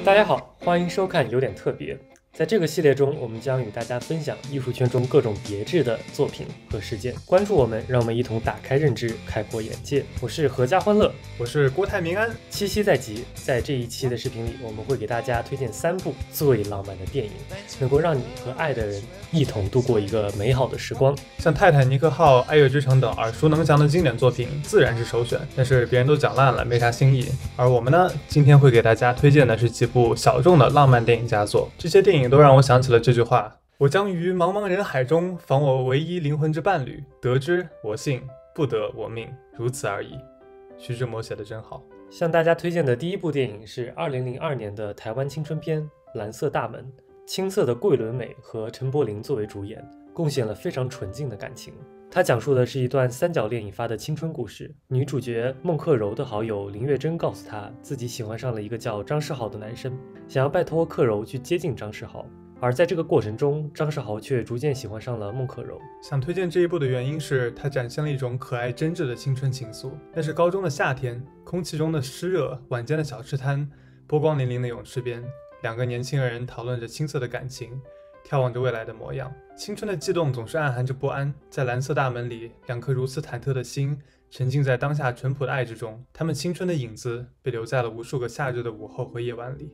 大家好，欢迎收看有点特别。在这个系列中，我们将与大家分享艺术圈中各种别致的作品和事件。关注我们，让我们一同打开认知，开阔眼界。我是阖家欢乐，我是国泰民安。七夕在即，在这一期的视频里，我们会给大家推荐3部最浪漫的电影，能够让你和爱的人一同度过一个美好的时光。像《泰坦尼克号》《爱乐之城》等耳熟能详的经典作品自然是首选，但是别人都讲烂了，没啥新意。而我们呢，今天会给大家推荐的是几部小众的浪漫电影佳作。这些电影都让我想起了这句话：我将于茫茫人海中访我唯一灵魂之伴侣，得之我幸，不得我命，如此而已。徐志摩写的真好。向大家推荐的第一部电影是2002年的台湾青春片《蓝色大门》，青涩的桂纶镁和陈柏霖作为主演，贡献了非常纯净的感情。它讲述的是一段三角恋引发的青春故事。女主角孟克柔的好友林月珍告诉她，自己喜欢上了一个叫张世豪的男生，想要拜托克柔去接近张世豪。而在这个过程中，张世豪却逐渐喜欢上了孟克柔。想推荐这一部的原因是，它展现了一种可爱真挚的青春情愫。那是高中的夏天，空气中的湿热，晚间的小吃摊，波光粼粼的泳池边，两个年轻人讨论着青涩的感情，眺望着未来的模样。青春的悸动总是暗含着不安，在蓝色大门里，两颗如此忐忑的心沉浸在当下淳朴的爱之中，他们青春的影子被留在了无数个夏日的午后和夜晚里。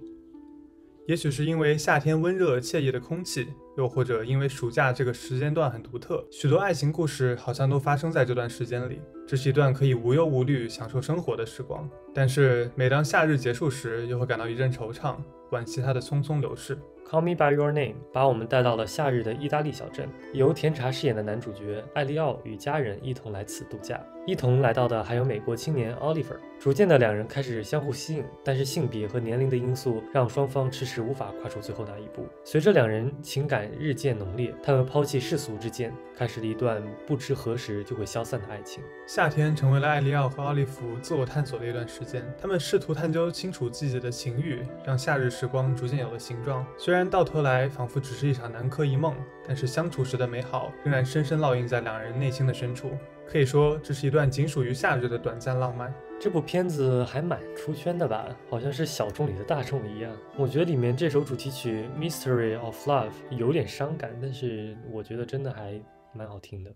也许是因为夏天温热惬意的空气，又或者因为暑假这个时间段很独特，许多爱情故事好像都发生在这段时间里。这是一段可以无忧无虑享受生活的时光，但是每当夏日结束时，又会感到一阵惆怅，惋惜它的匆匆流逝。Call Me By Your Name 把我们带到了夏日的意大利小镇，由甜茶饰演的男主角艾利奥与家人一同来此度假。一同来到的还有美国青年 Oliver。逐渐的两人开始相互吸引，但是性别和年龄的因素让双方迟迟无法跨出最后那一步。随着两人情感日渐浓烈，他们抛弃世俗之见，开始了一段不知何时就会消散的爱情。夏天成为了艾利奥和奥利弗自我探索的一段时间，他们试图探究清楚自己的情欲，让夏日时光逐渐有了形状。虽然到头来仿佛只是一场南柯一梦，但是相处时的美好仍然深深烙印在两人内心的深处。可以说，这是一段仅属于夏日的短暂浪漫。这部片子还蛮出圈的吧，好像是小众里的大众一样。我觉得里面这首主题曲 Mystery of Love 有点伤感，但是我觉得真的还蛮好听的。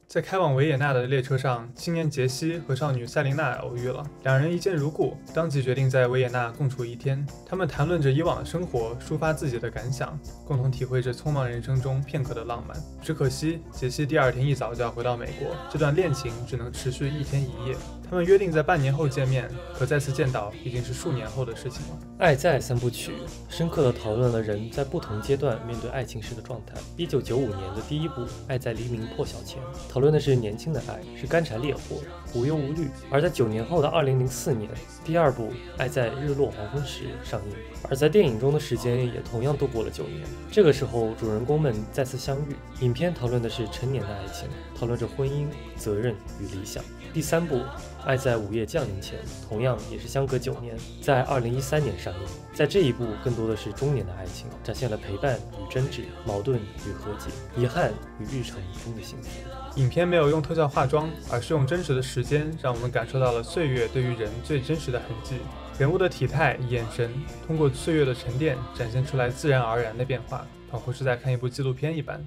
在开往维也纳的列车上，青年杰西和少女塞琳娜偶遇了，两人一见如故，当即决定在维也纳共处一天。他们谈论着以往的生活，抒发自己的感想，共同体会着匆忙人生中片刻的浪漫。只可惜，杰西第二天一早就要回到美国，这段恋情只能持续1天1夜。他们约定在半年后见面，可再次见到已经是数年后的事情了。爱在3部曲深刻地讨论了人在不同阶段面对爱情时的状态。1995年的第一部《爱在黎明破晓前》讨论的是年轻的爱，是干柴烈火，无忧无虑。而在9年后的2004年，第二部《爱在日落黄昏时》上映。而在电影中的时间也同样度过了9年。这个时候，主人公们再次相遇。影片讨论的是成年的爱情，讨论着婚姻、责任与理想。第3部《爱在午夜降临前》同样也是相隔9年，在2013年上映。在这一部更多的是中年的爱情，展现了陪伴与争执、矛盾与和解、遗憾与日常中的幸福。影片没有用特效化妆，而是用真实的时间，让我们感受到了岁月对于人最真实的痕迹。人物的体态、眼神，通过岁月的沉淀，展现出来自然而然的变化，仿佛是在看一部纪录片一般。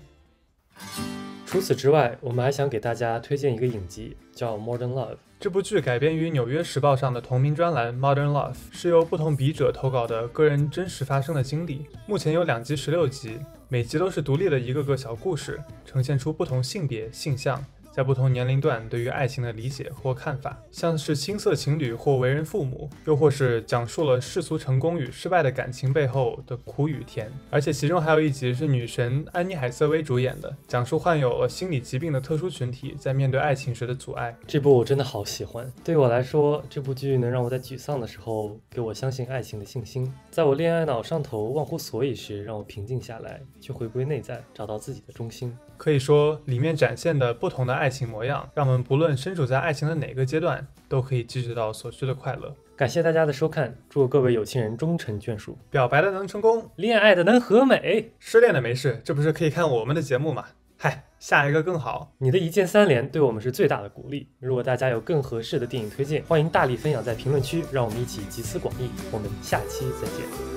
除此之外，我们还想给大家推荐一个影集，叫《Modern Love》。这部剧改编于《纽约时报》上的同名专栏《Modern Love》，是由不同笔者投稿的个人真实发生的经历。目前有2集16集，每集都是独立的一个个小故事，呈现出不同性别、性向在不同年龄段对于爱情的理解或看法，像是青涩情侣或为人父母，又或是讲述了世俗成功与失败的感情背后的苦与甜。而且其中还有一集是女神安妮海瑟薇主演的，讲述患有了心理疾病的特殊群体在面对爱情时的阻碍。这部我真的好喜欢，对我来说，这部剧能让我在沮丧的时候给我相信爱情的信心，在我恋爱脑上头忘乎所以时让我平静下来，去回归内在，找到自己的中心。可以说，里面展现的不同的爱情模样，让我们不论身处在爱情的哪个阶段，都可以汲取到所需的快乐。感谢大家的收看，祝各位有情人终成眷属，表白的能成功，恋爱的能和美，失恋的没事，这不是可以看我们的节目吗？嗨，下一个更好。你的一键3连对我们是最大的鼓励。如果大家有更合适的电影推荐，欢迎大力分享在评论区，让我们一起集思广益。我们下期再见。